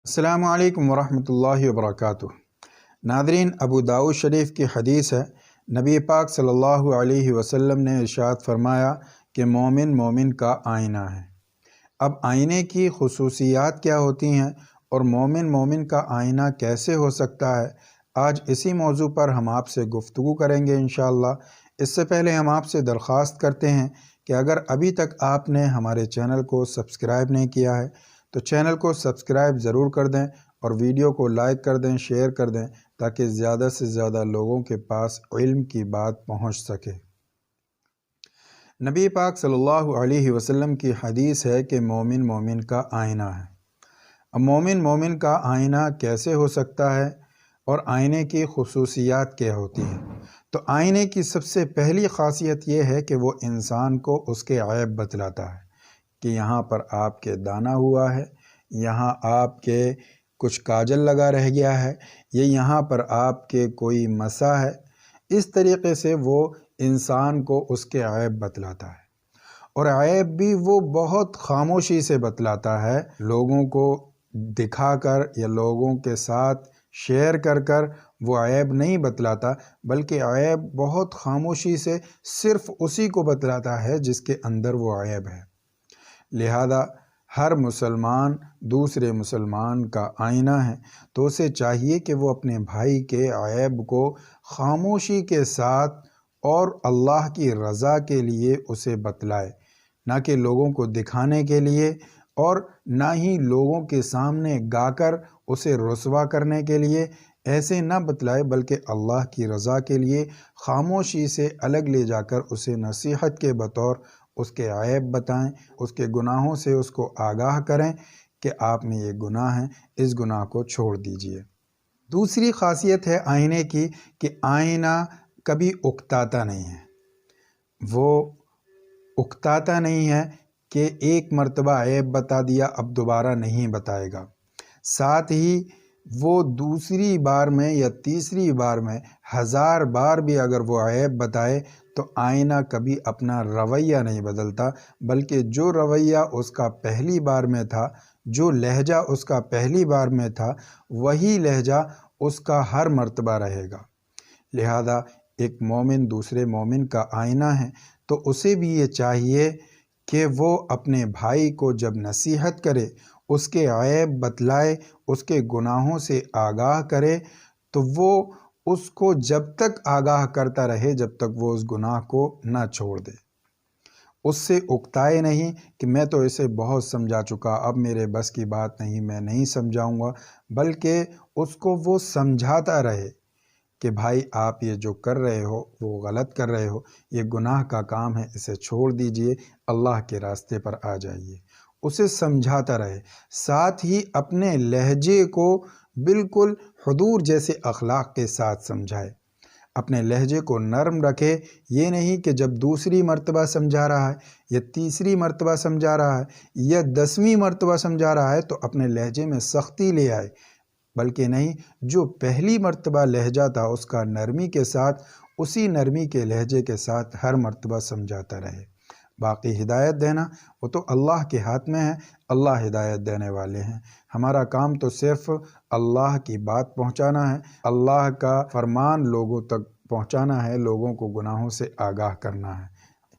السلام علیکم ورحمۃ اللہ وبرکاتہ۔ ناظرین، ابو داؤد شریف کی حدیث ہے، نبی پاک صلی اللہ علیہ وسلم نے ارشاد فرمایا کہ مومن مومن کا آئینہ ہے۔ اب آئینے کی خصوصیات کیا ہوتی ہیں اور مومن مومن کا آئینہ کیسے ہو سکتا ہے، آج اسی موضوع پر ہم آپ سے گفتگو کریں گے انشاءاللہ۔ اس سے پہلے ہم آپ سے درخواست کرتے ہیں کہ اگر ابھی تک آپ نے ہمارے چینل کو سبسکرائب نہیں کیا ہے تو چینل کو سبسکرائب ضرور کر دیں اور ویڈیو کو لائک کر دیں، شیئر کر دیں، تاکہ زیادہ سے زیادہ لوگوں کے پاس علم کی بات پہنچ سکے۔ نبی پاک صلی اللہ علیہ وسلم کی حدیث ہے کہ مومن مومن کا آئینہ ہے۔ اب مومن مومن کا آئینہ کیسے ہو سکتا ہے اور آئینے کی خصوصیات کیا ہوتی ہیں؟ تو آئینے کی سب سے پہلی خاصیت یہ ہے کہ وہ انسان کو اس کے عیب بتلاتا ہے کہ یہاں پر آپ کے دانا ہوا ہے، یہاں آپ کے کچھ کاجل لگا رہ گیا ہے، یہاں پر آپ کے کوئی مسا ہے۔ اس طریقے سے وہ انسان کو اس کے عیب بتلاتا ہے، اور عیب بھی وہ بہت خاموشی سے بتلاتا ہے، لوگوں کو دکھا کر یا لوگوں کے ساتھ شیئر کر کر وہ عیب نہیں بتلاتا، بلکہ عیب بہت خاموشی سے صرف اسی کو بتلاتا ہے جس کے اندر وہ عیب ہے۔ لہذا ہر مسلمان دوسرے مسلمان کا آئینہ ہے، تو اسے چاہیے کہ وہ اپنے بھائی کے عیب کو خاموشی کے ساتھ اور اللہ کی رضا کے لیے اسے بتلائے، نہ کہ لوگوں کو دکھانے کے لیے، اور نہ ہی لوگوں کے سامنے گا کر اسے رسوا کرنے کے لیے ایسے نہ بتلائے، بلکہ اللہ کی رضا کے لیے خاموشی سے الگ لے جا کر اسے نصیحت کے بطور اس کے عیب بتائیں، اس کے گناہوں سے اس کو آگاہ کریں کہ آپ میں یہ گناہ ہے، اس گناہ کو چھوڑ دیجئے۔ دوسری خاصیت ہے آئینے کی کہ آئینہ کبھی اکتاتا نہیں ہے۔ وہ اکتاتا نہیں ہے کہ ایک مرتبہ عیب بتا دیا اب دوبارہ نہیں بتائے گا، ساتھ ہی وہ دوسری بار میں یا تیسری بار میں 1000 بار بھی اگر وہ عیب بتائے تو آئینہ کبھی اپنا رویہ نہیں بدلتا، بلکہ جو رویہ اس کا پہلی بار میں تھا، جو لہجہ اس کا پہلی بار میں تھا، وہی لہجہ اس کا ہر مرتبہ رہے گا۔ لہذا ایک مومن دوسرے مومن کا آئینہ ہے، تو اسے بھی یہ چاہیے کہ وہ اپنے بھائی کو جب نصیحت کرے، اس کے عیب بتلائے، اس کے گناہوں سے آگاہ کرے، تو وہ اس کو جب تک آگاہ کرتا رہے جب تک وہ اس گناہ کو نہ چھوڑ دے، اس سے اکتائے نہیں کہ میں تو اسے بہت سمجھا چکا، اب میرے بس کی بات نہیں، میں نہیں سمجھاؤں گا، بلکہ اس کو وہ سمجھاتا رہے کہ بھائی آپ یہ جو کر رہے ہو وہ غلط کر رہے ہو، یہ گناہ کا کام ہے، اسے چھوڑ دیجئے، اللہ کے راستے پر آ جائیے، اسے سمجھاتا رہے۔ ساتھ ہی اپنے لہجے کو بالکل حضور جیسے اخلاق کے ساتھ سمجھائے، اپنے لہجے کو نرم رکھے۔ یہ نہیں کہ جب دوسری مرتبہ سمجھا رہا ہے یا تیسری مرتبہ سمجھا رہا ہے یا 10ویں مرتبہ سمجھا رہا ہے تو اپنے لہجے میں سختی لے آئے، بلکہ نہیں، جو پہلی مرتبہ لہجہ تھا اس کا نرمی کے ساتھ، اسی نرمی کے لہجے کے ساتھ ہر مرتبہ سمجھاتا رہے۔ باقی ہدایت دینا وہ تو اللہ کے ہاتھ میں ہے، اللہ ہدایت دینے والے ہیں۔ ہمارا کام تو صرف اللہ کی بات پہنچانا ہے، اللہ کا فرمان لوگوں تک پہنچانا ہے، لوگوں کو گناہوں سے آگاہ کرنا ہے۔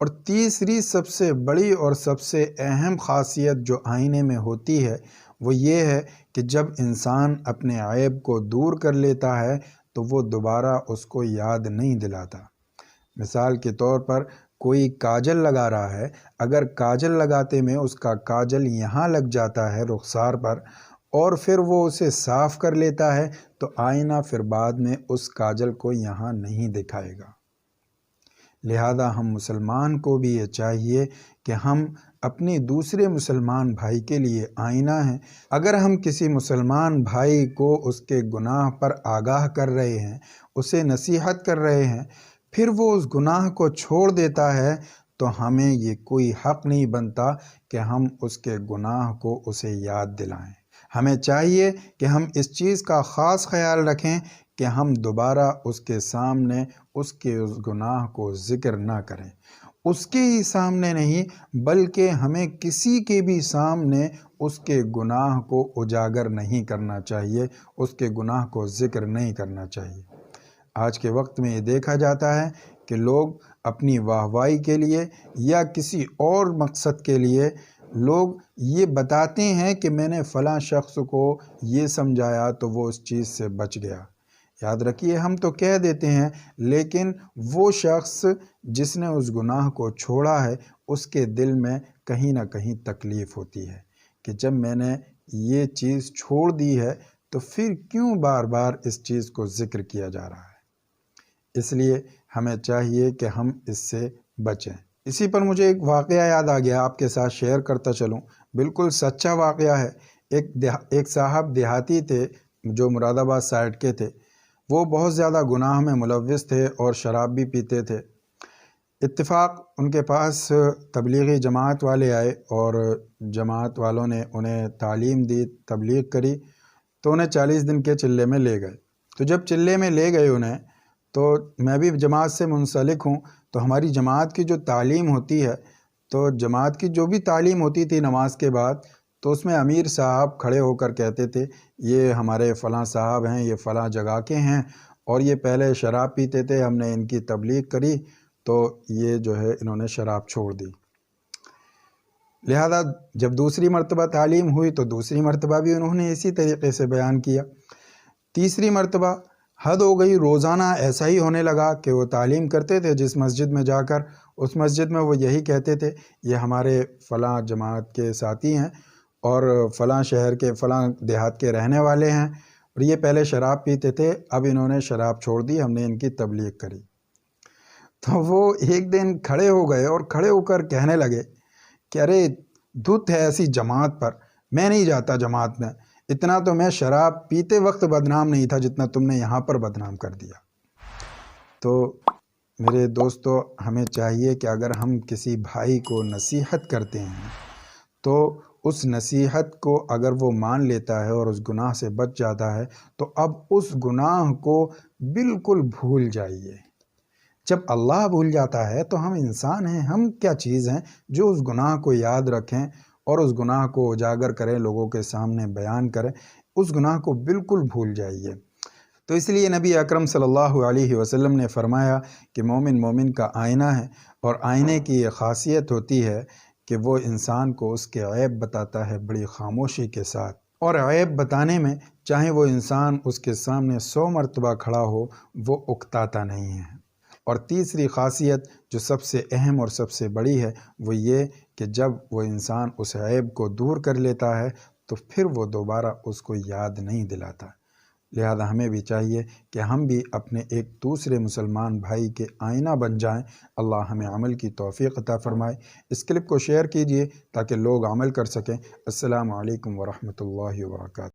اور تیسری سب سے بڑی اور سب سے اہم خاصیت جو آئینے میں ہوتی ہے وہ یہ ہے کہ جب انسان اپنے عیب کو دور کر لیتا ہے تو وہ دوبارہ اس کو یاد نہیں دلاتا۔ مثال کے طور پر کوئی کاجل لگا رہا ہے، اگر کاجل لگاتے میں اس کا کاجل یہاں لگ جاتا ہے رخسار پر، اور پھر وہ اسے صاف کر لیتا ہے تو آئینہ پھر بعد میں اس کاجل کو یہاں نہیں دکھائے گا۔ لہذا ہم مسلمان کو بھی یہ چاہیے کہ ہم اپنے دوسرے مسلمان بھائی کے لیے آئینہ ہیں۔ اگر ہم کسی مسلمان بھائی کو اس کے گناہ پر آگاہ کر رہے ہیں، اسے نصیحت کر رہے ہیں، پھر وہ اس گناہ کو چھوڑ دیتا ہے، تو ہمیں یہ کوئی حق نہیں بنتا کہ ہم اس کے گناہ کو اسے یاد دلائیں۔ ہمیں چاہیے کہ ہم اس چیز کا خاص خیال رکھیں کہ ہم دوبارہ اس کے سامنے اس کے اس گناہ کو ذکر نہ کریں، اس کے ہی سامنے نہیں بلکہ ہمیں کسی کے بھی سامنے اس کے گناہ کو اجاگر نہیں کرنا چاہیے، اس کے گناہ کو ذکر نہیں کرنا چاہیے۔ آج کے وقت میں یہ دیکھا جاتا ہے کہ لوگ اپنی واہوائی کے لیے یا کسی اور مقصد کے لیے لوگ یہ بتاتے ہیں کہ میں نے فلاں شخص کو یہ سمجھایا تو وہ اس چیز سے بچ گیا۔ یاد رکھیے، ہم تو کہہ دیتے ہیں، لیکن وہ شخص جس نے اس گناہ کو چھوڑا ہے اس کے دل میں کہیں نہ کہیں تکلیف ہوتی ہے کہ جب میں نے یہ چیز چھوڑ دی ہے تو پھر کیوں بار بار اس چیز کو ذکر کیا جا رہا ہے۔ اس لیے ہمیں چاہیے کہ ہم اس سے بچیں۔ اسی پر مجھے ایک واقعہ یاد آ گیا، آپ کے ساتھ شیئر کرتا چلوں۔ بالکل سچا واقعہ ہے۔ ایک صاحب دیہاتی تھے جو مراد آباد سائڈ کے تھے۔ وہ بہت زیادہ گناہ میں ملوث تھے اور شراب بھی پیتے تھے۔ اتفاق ان کے پاس تبلیغی جماعت والے آئے اور جماعت والوں نے انہیں تعلیم دی، تبلیغ کری، تو انہیں 40 دن کے چلے میں لے گئے۔ تو جب چلے میں لے گئے انہیں، تو میں بھی جماعت سے منسلک ہوں، تو ہماری جماعت کی جو تعلیم ہوتی ہے، تو جماعت کی جو بھی تعلیم ہوتی تھی نماز کے بعد، تو اس میں امیر صاحب کھڑے ہو کر کہتے تھے یہ ہمارے فلاں صاحب ہیں، یہ فلاں جگہ کے ہیں اور یہ پہلے شراب پیتے تھے، ہم نے ان کی تبلیغ کری تو یہ جو ہے انہوں نے شراب چھوڑ دی۔ لہذا جب دوسری مرتبہ تعلیم ہوئی تو دوسری مرتبہ بھی انہوں نے اسی طریقے سے بیان کیا۔ تیسری مرتبہ حد ہو گئی، روزانہ ایسا ہی ہونے لگا کہ وہ تعلیم کرتے تھے جس مسجد میں جا کر، اس مسجد میں وہ یہی کہتے تھے یہ ہمارے فلاں جماعت کے ساتھی ہیں اور فلاں شہر کے فلاں دیہات کے رہنے والے ہیں اور یہ پہلے شراب پیتے تھے، اب انہوں نے شراب چھوڑ دی، ہم نے ان کی تبلیغ کری۔ تو وہ ایک دن کھڑے ہو گئے اور کھڑے ہو کر کہنے لگے کہ ارے دھت ہے ایسی جماعت پر، میں نہیں جاتا جماعت میں، اتنا تو میں شراب پیتے وقت بدنام نہیں تھا جتنا تم نے یہاں پر بدنام کر دیا۔ تو میرے دوستو، ہمیں چاہیے کہ اگر ہم کسی بھائی کو نصیحت کرتے ہیں تو اس نصیحت کو اگر وہ مان لیتا ہے اور اس گناہ سے بچ جاتا ہے تو اب اس گناہ کو بالکل بھول جائیے۔ جب اللہ بھول جاتا ہے تو ہم انسان ہیں، ہم کیا چیز ہیں جو اس گناہ کو یاد رکھیں اور اس گناہ کو اجاگر کریں، لوگوں کے سامنے بیان کریں۔ اس گناہ کو بالکل بھول جائیے۔ تو اس لیے نبی اکرم صلی اللہ علیہ وسلم نے فرمایا کہ مومن مومن کا آئینہ ہے، اور آئینے کی یہ خاصیت ہوتی ہے کہ وہ انسان کو اس کے عیب بتاتا ہے بڑی خاموشی کے ساتھ، اور عیب بتانے میں چاہے وہ انسان اس کے سامنے 100 مرتبہ کھڑا ہو وہ اکتاتا نہیں ہے۔ اور تیسری خاصیت جو سب سے اہم اور سب سے بڑی ہے وہ یہ کہ جب وہ انسان اس عیب کو دور کر لیتا ہے تو پھر وہ دوبارہ اس کو یاد نہیں دلاتا۔ لہذا ہمیں بھی چاہیے کہ ہم بھی اپنے ایک دوسرے مسلمان بھائی کے آئینہ بن جائیں۔ اللہ ہمیں عمل کی توفیق عطا فرمائے۔ اس کلپ کو شیئر کیجئے تاکہ لوگ عمل کر سکیں۔ السلام علیکم ورحمۃ اللہ وبرکاتہ۔